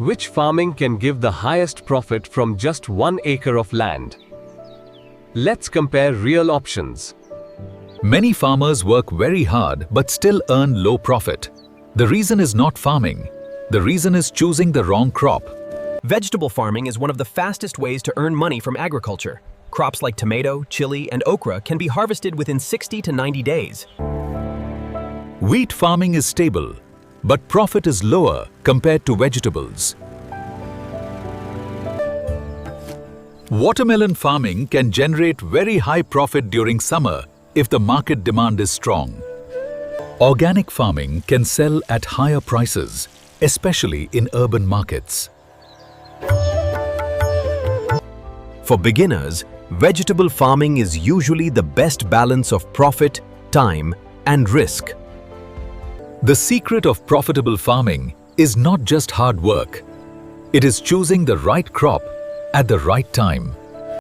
Which farming can give the highest profit from just 1 acre of land? Let's compare real options. Many farmers work very hard but still earn low profit. The reason is not farming. The reason is choosing the wrong crop. Vegetable farming is one of the fastest ways to earn money from agriculture. Crops like tomato, chili, and okra can be harvested within 60 to 90 days. Wheat farming is stable, but profit is lower compared to vegetables. Watermelon farming can generate very high profit during summer if the market demand is strong. Organic farming can sell at higher prices, especially in urban markets. For beginners, vegetable farming is usually the best balance of profit, time, and risk. The secret of profitable farming is not just hard work. It is choosing the right crop at the right time.